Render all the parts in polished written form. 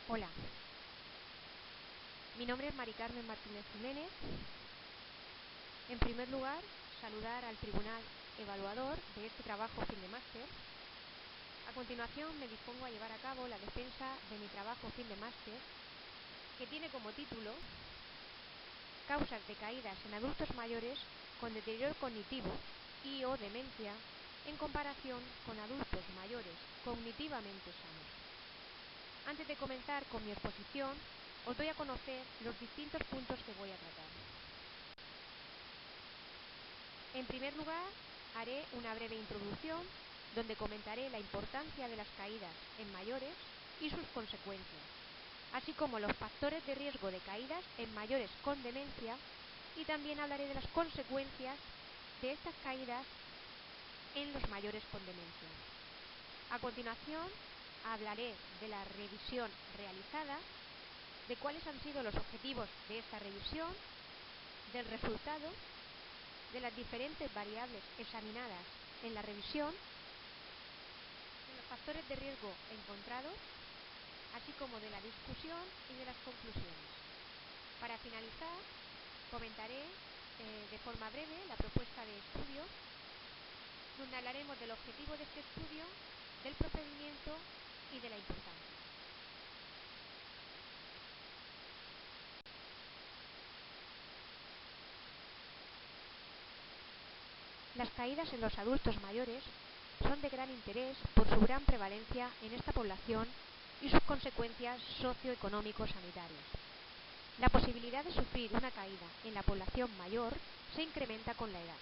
Hola, mi nombre es Mari Carmen Martínez Jiménez. En primer lugar, saludar al Tribunal Evaluador de este trabajo fin de máster. A continuación, me dispongo a llevar a cabo la defensa de mi trabajo fin de máster, que tiene como título Causas de caídas en adultos mayores con deterioro cognitivo y o demencia en comparación con adultos mayores cognitivamente sanos. Antes de comenzar con mi exposición, os doy a conocer los distintos puntos que voy a tratar. En primer lugar, haré una breve introducción donde comentaré la importancia de las caídas en mayores y sus consecuencias, así como los factores de riesgo de caídas en mayores con demencia, y también hablaré de las consecuencias de estas caídas en los mayores con demencia. A continuación, hablaré de la revisión realizada, de cuáles han sido los objetivos de esta revisión, del resultado, de las diferentes variables examinadas en la revisión, de los factores de riesgo encontrados, así como de la discusión y de las conclusiones. Para finalizar, comentaré de forma breve la propuesta de estudio, donde hablaremos del objetivo de este estudio, del procedimiento y de la importancia. Las caídas en los adultos mayores son de gran interés por su gran prevalencia en esta población y sus consecuencias socioeconómico-sanitarias. La posibilidad de sufrir una caída en la población mayor se incrementa con la edad.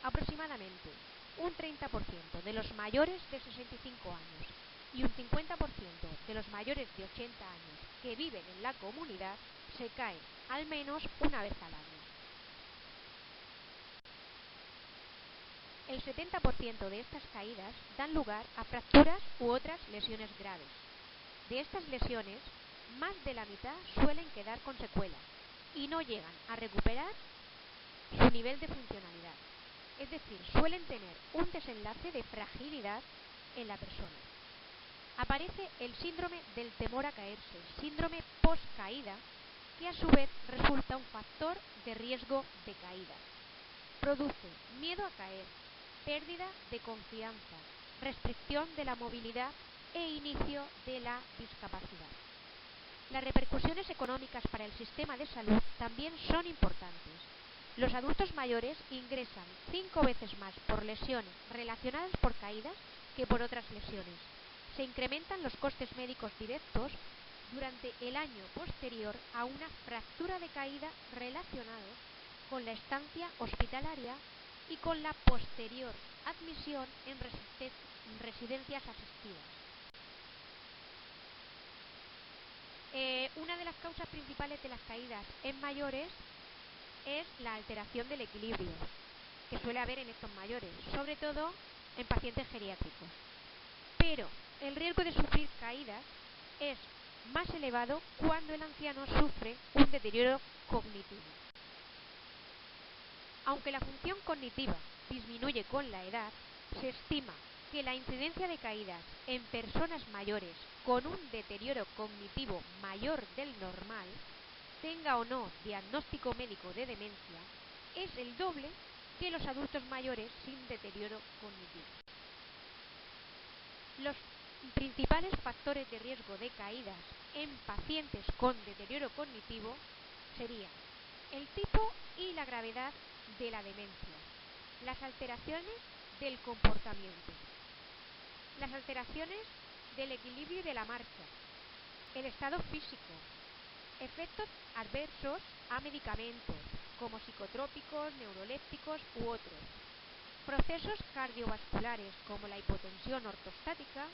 Aproximadamente un 30% de los mayores de 65 años y un 50% de los mayores de 80 años que viven en la comunidad se caen al menos una vez al año. El 70% de estas caídas dan lugar a fracturas u otras lesiones graves. De estas lesiones, más de la mitad suelen quedar con secuelas y no llegan a recuperar su nivel de funcionalidad. Es decir, suelen tener un desenlace de fragilidad en la persona. Aparece el síndrome del temor a caerse, síndrome post-caída, que a su vez resulta un factor de riesgo de caída. Produce miedo a caer, pérdida de confianza, restricción de la movilidad e inicio de la discapacidad. Las repercusiones económicas para el sistema de salud también son importantes. Los adultos mayores ingresan 5 veces más por lesiones relacionadas por caídas que por otras lesiones. Se incrementan los costes médicos directos durante el año posterior a una fractura de caída relacionados con la estancia hospitalaria y con la posterior admisión en residencias asistidas. Una de las causas principales de las caídas en mayores es la alteración del equilibrio que suele haber en estos mayores, sobre todo en pacientes geriátricos. Pero el riesgo de sufrir caídas es más elevado cuando el anciano sufre un deterioro cognitivo. Aunque la función cognitiva disminuye con la edad, se estima que la incidencia de caídas en personas mayores con un deterioro cognitivo mayor del normal, tenga o no diagnóstico médico de demencia, es el doble que los adultos mayores sin deterioro cognitivo. Los principales factores de riesgo de caídas en pacientes con deterioro cognitivo serían el tipo y la gravedad de la demencia, las alteraciones del comportamiento, las alteraciones del equilibrio y de la marcha, el estado físico, efectos adversos a medicamentos como psicotrópicos, neurolépticos u otros, procesos cardiovasculares como la hipotensión ortostática,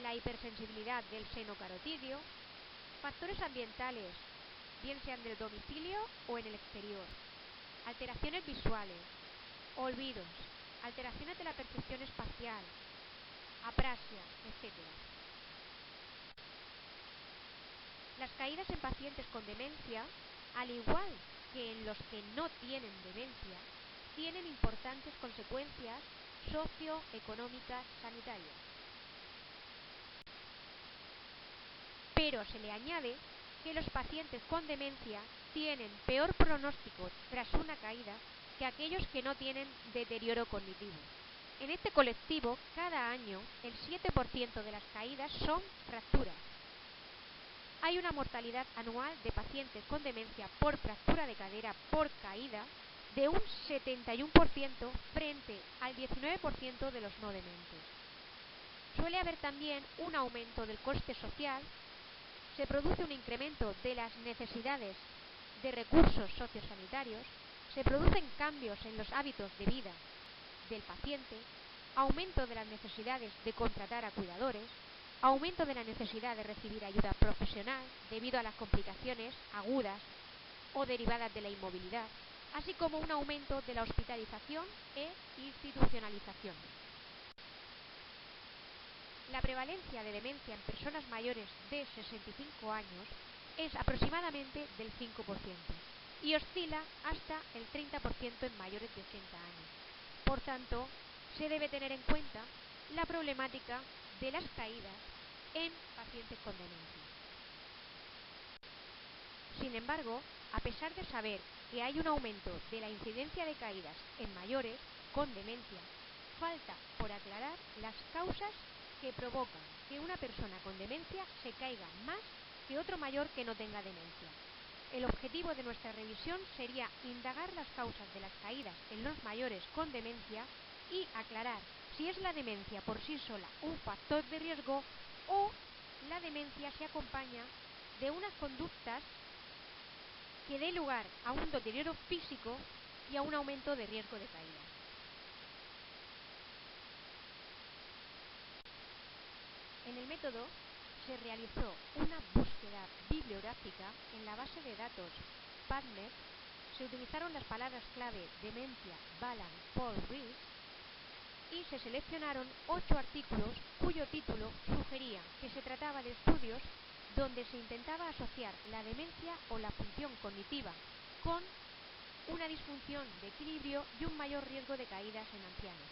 la hipersensibilidad del seno carotidio, factores ambientales, bien sean del domicilio o en el exterior, alteraciones visuales, olvidos, alteraciones de la percepción espacial, aprasia, etc. Las caídas en pacientes con demencia, al igual que en los que no tienen demencia, tienen importantes consecuencias socioeconómicas sanitarias. pero se le añade que los pacientes con demencia tienen peor pronóstico tras una caída que aquellos que no tienen deterioro cognitivo. En este colectivo, cada año, el 7% de las caídas son fracturas. Hay una mortalidad anual de pacientes con demencia por fractura de cadera por caída de un 71% frente al 19% de los no dementes. Suele haber también un aumento del coste social, se produce un incremento de las necesidades de recursos sociosanitarios, se producen cambios en los hábitos de vida del paciente, aumento de las necesidades de contratar a cuidadores, aumento de la necesidad de recibir ayuda profesional debido a las complicaciones agudas o derivadas de la inmovilidad, así como un aumento de la hospitalización e institucionalización. La prevalencia de demencia en personas mayores de 65 años es aproximadamente del 5% y oscila hasta el 30% en mayores de 80 años. Por tanto, se debe tener en cuenta la problemática de las caídas en pacientes con demencia. Sin embargo, a pesar de saber que hay un aumento de la incidencia de caídas en mayores con demencia, falta por aclarar las causas que provocan que una persona con demencia se caiga más que otro mayor que no tenga demencia. El objetivo de nuestra revisión sería indagar las causas de las caídas en los mayores con demencia y aclarar si es la demencia por sí sola un factor de riesgo o la demencia se acompaña de unas conductas que dé lugar a un deterioro físico y a un aumento de riesgo de caída. En el método se realizó una búsqueda bibliográfica en la base de datos PubMed. Se utilizaron las palabras clave demencia, balance, fall risk y se seleccionaron 8 artículos cuyo título sugería que se trataba de estudios donde se intentaba asociar la demencia o la función cognitiva con una disfunción de equilibrio y un mayor riesgo de caídas en ancianos.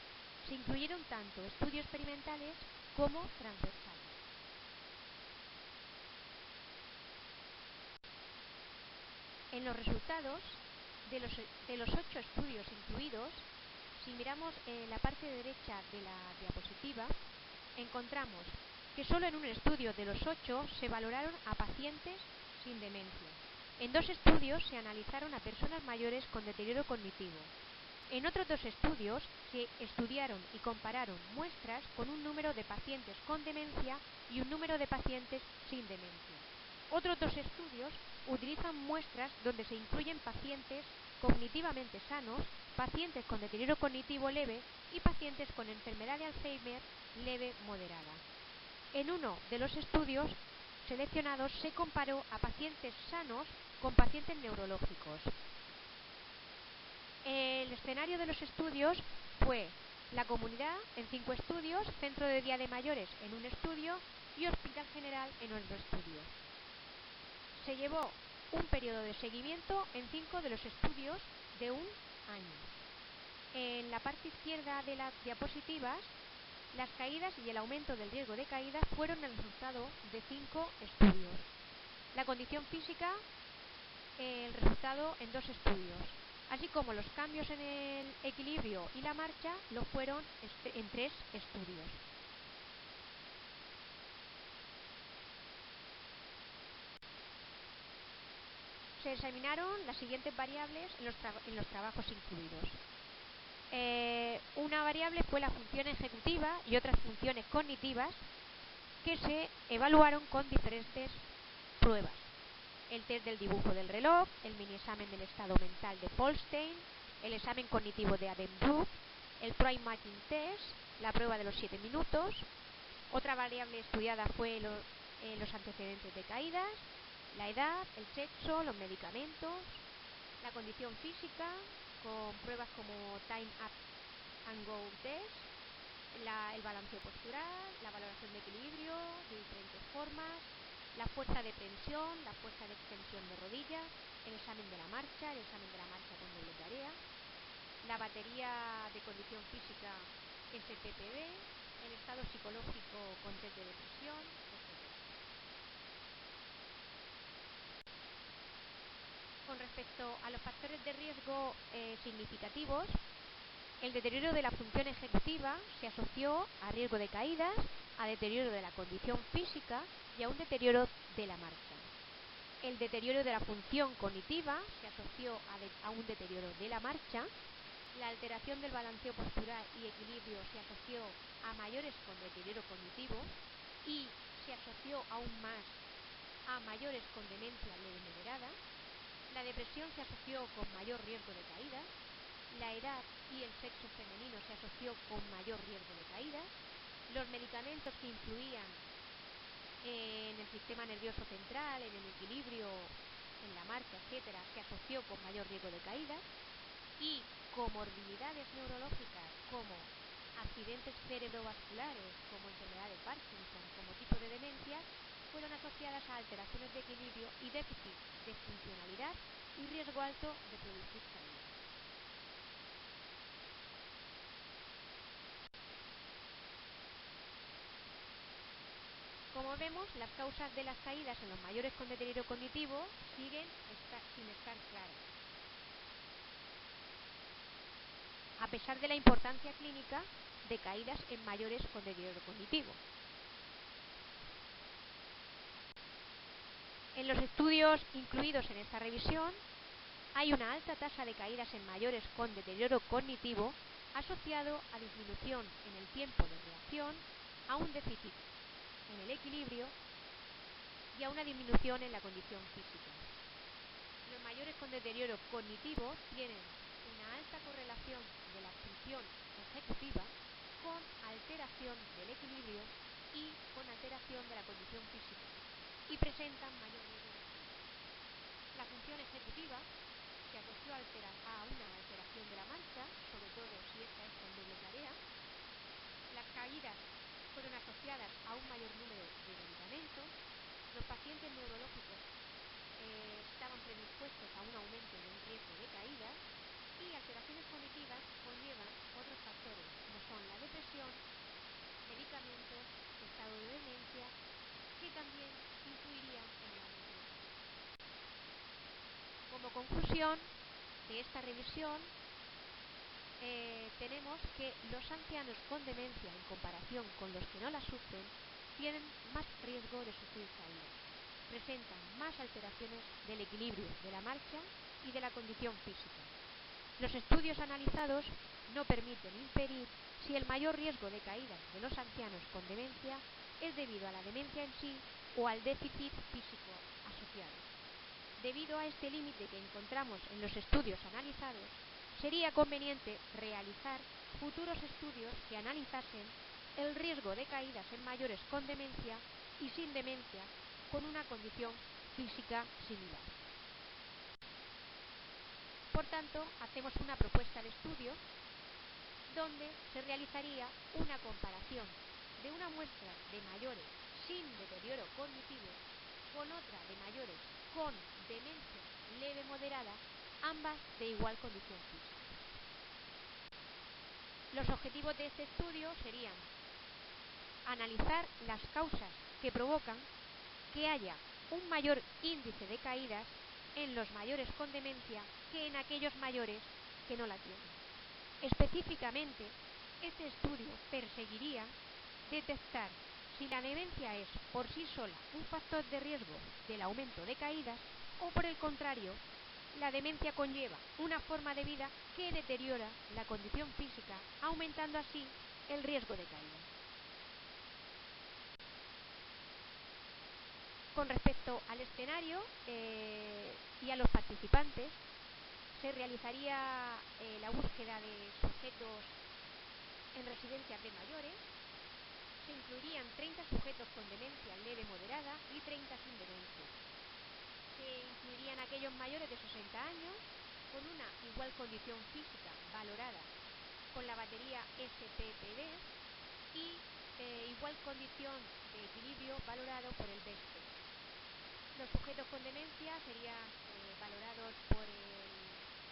Se incluyeron tanto estudios experimentales como transversales. En los resultados de los 8 estudios incluidos, si miramos en la parte derecha de la diapositiva, encontramos que solo en un estudio de los 8 se valoraron a pacientes sin demencia. En 2 estudios se analizaron a personas mayores con deterioro cognitivo. En otros 2 estudios se estudiaron y compararon muestras con un número de pacientes con demencia y un número de pacientes sin demencia. Otros 2 estudios utilizan muestras donde se incluyen pacientes cognitivamente sanos, pacientes con deterioro cognitivo leve y pacientes con enfermedad de Alzheimer leve moderada. En uno de los estudios seleccionados se comparó a pacientes sanos con pacientes neurológicos. El escenario de los estudios fue la comunidad en 5 estudios, centro de día de mayores en un estudio y hospital general en otro estudio. Se llevó un periodo de seguimiento en 5 de los estudios de un año. En la parte izquierda de las diapositivas, las caídas y el aumento del riesgo de caída fueron el resultado de 5 estudios. La condición física, el resultado en 2 estudios, así como los cambios en el equilibrio y la marcha lo fueron en 3 estudios. Se examinaron las siguientes variables en los trabajos incluidos. Una variable fue la función ejecutiva y otras funciones cognitivas que se evaluaron con diferentes pruebas. El test del dibujo del reloj, el mini examen del estado mental de Folstein, el examen cognitivo de Addenbrooke, el Prime Mapping Test, la prueba de los 7 minutos. Otra variable estudiada fue los antecedentes de caídas, la edad, el sexo, los medicamentos, la condición física, con pruebas como Time Up and Go Test, el balanceo postural, la valoración de equilibrio de diferentes formas, la fuerza de prensión, la fuerza de extensión de rodillas, el examen de la marcha con doble tarea, la batería de condición física SPPB, el estado psicológico con test de depresión, etc. Con respecto a los factores de riesgo significativos, el deterioro de la función ejecutiva se asoció a riesgo de caídas, a deterioro de la condición física y a un deterioro de la marcha. El deterioro de la función cognitiva se asoció a un deterioro de la marcha. La alteración del balanceo postural y equilibrio se asoció a mayores con deterioro cognitivo y se asoció aún más a mayores con demencia leve moderada. La depresión se asoció con mayor riesgo de caídas. La edad y el sexo femenino se asoció con mayor riesgo de caídas. Los medicamentos que influían en el sistema nervioso central, en el equilibrio, en la marcha, etcétera, se asoció con mayor riesgo de caídas. Y comorbilidades neurológicas como accidentes cerebrovasculares, como enfermedad de Parkinson, como tipo de demencia, fueron asociadas a alteraciones de equilibrio y déficit de funcionalidad y riesgo alto de producir caídas. Como vemos, las causas de las caídas en los mayores con deterioro cognitivo siguen sin estar claras, a pesar de la importancia clínica de caídas en mayores con deterioro cognitivo. En los estudios incluidos en esta revisión, hay una alta tasa de caídas en mayores con deterioro cognitivo asociado a disminución en el tiempo de reacción, a un déficit en el equilibrio y a una disminución en la condición física. Los mayores con deterioro cognitivo tienen una alta correlación de la función ejecutiva con alteración del equilibrio y con alteración de la condición física y presentan mayor riesgo de caída. La función ejecutiva se asoció a una alteración de la marcha, sobre todo si esta es con doble tarea. Las caídas fueron asociadas a un mayor número de medicamentos. Los pacientes neurológicos estaban predispuestos a un aumento del riesgo de caídas, y alteraciones cognitivas conllevan otros factores, como son la depresión, medicamentos, estado de demencia, que también influirían en el aumento de caídas. Como conclusión de esta revisión, tenemos que los ancianos con demencia, en comparación con los que no la sufren, tienen más riesgo de sufrir caídas. Presentan más alteraciones del equilibrio, de la marcha y de la condición física. Los estudios analizados no permiten inferir si el mayor riesgo de caídas de los ancianos con demencia es debido a la demencia en sí o al déficit físico asociado. Debido a este límite que encontramos en los estudios analizados, sería conveniente realizar futuros estudios que analizasen el riesgo de caídas en mayores con demencia y sin demencia con una condición física similar. Por tanto, hacemos una propuesta de estudio donde se realizaría una comparación de una muestra de mayores sin deterioro cognitivo con otra de mayores con demencia leve moderada, ambas de igual condición física. Los objetivos de este estudio serían analizar las causas que provocan que haya un mayor índice de caídas en los mayores con demencia que en aquellos mayores que no la tienen. Específicamente, este estudio perseguiría detectar si la demencia es por sí sola un factor de riesgo del aumento de caídas o, por el contrario, la demencia conlleva una forma de vida que deteriora la condición física, aumentando así el riesgo de caída. Con respecto al escenario y a los participantes, se realizaría la búsqueda de sujetos en residencias de mayores. Se incluirían 30 sujetos con demencia leve moderada y 30 sin demencia. Se incluirían aquellos mayores de 60 años con una igual condición física valorada con la batería SPPD y igual condición de equilibrio valorado por el BEST. Los sujetos con demencia serían valorados por el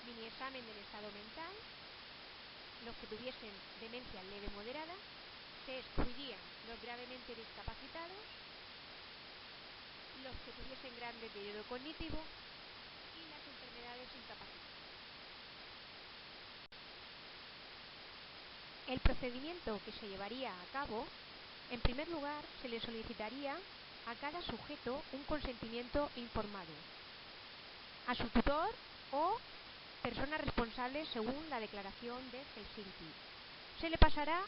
mini examen del estado mental. Los que tuviesen demencia leve moderada, se excluirían los gravemente discapacitados, los que tuviesen gran deterioro cognitivo y las enfermedades El procedimiento que se llevaría a cabo, en primer lugar, se le solicitaría a cada sujeto un consentimiento informado, a su tutor o persona responsable según la Declaración de Helsinki. Se le pasará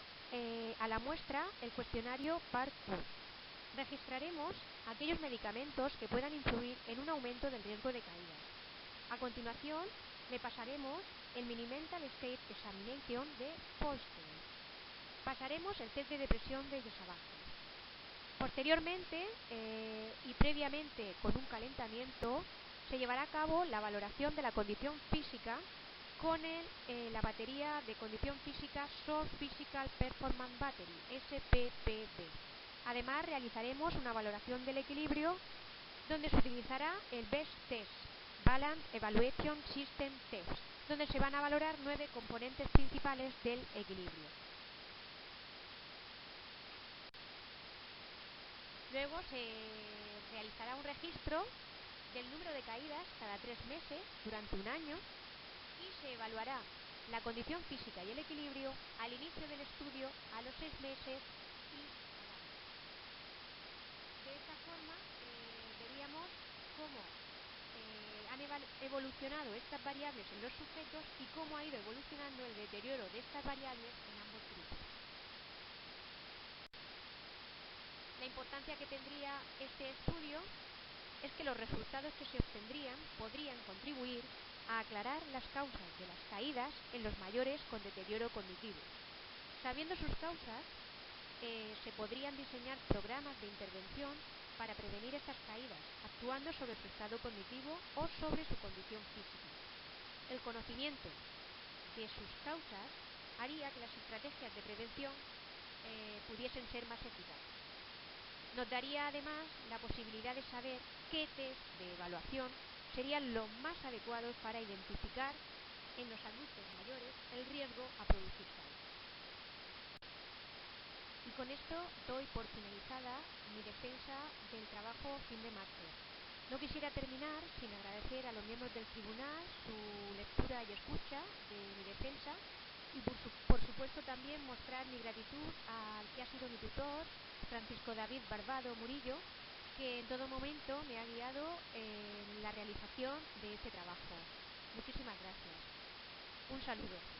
a la muestra el cuestionario PAR-Q. Registraremos aquellos medicamentos que puedan influir en un aumento del riesgo de caída. A continuación, le pasaremos el Mini-Mental State Examination de Folstein. Pasaremos el test de depresión de Desabaje. Posteriormente y previamente con un calentamiento, se llevará a cabo la valoración de la condición física con la batería de condición física Short Physical Performance Battery, SPPB. Además, realizaremos una valoración del equilibrio donde se utilizará el BEST Test, Balance Evaluation System Test, donde se van a valorar 9 componentes principales del equilibrio. Luego se realizará un registro del número de caídas cada 3 meses durante un año y se evaluará la condición física y el equilibrio al inicio del estudio, a los 6 meses y al año. De esta forma veríamos cómo han evolucionado estas variables en los sujetos y cómo ha ido evolucionando el deterioro de estas variables en ambos grupos. La importancia que tendría este estudio es que los resultados que se obtendrían podrían contribuir a aclarar las causas de las caídas en los mayores con deterioro cognitivo. Sabiendo sus causas, se podrían diseñar programas de intervención para prevenir estas caídas, actuando sobre su estado cognitivo o sobre su condición física. El conocimiento de sus causas haría que las estrategias de prevención pudiesen ser más eficaces. Nos daría además la posibilidad de saber qué test de evaluación serían los más adecuados para identificar en los adultos mayores el riesgo a producir caídas. Y con esto doy por finalizada mi defensa del trabajo fin de máster. No quisiera terminar sin agradecer a los miembros del tribunal su lectura y escucha de mi defensa y por supuesto también mostrar mi gratitud al que ha sido mi tutor, Francisco David Barbado Murillo, que en todo momento me ha guiado en la realización de este trabajo. Muchísimas gracias. Un saludo.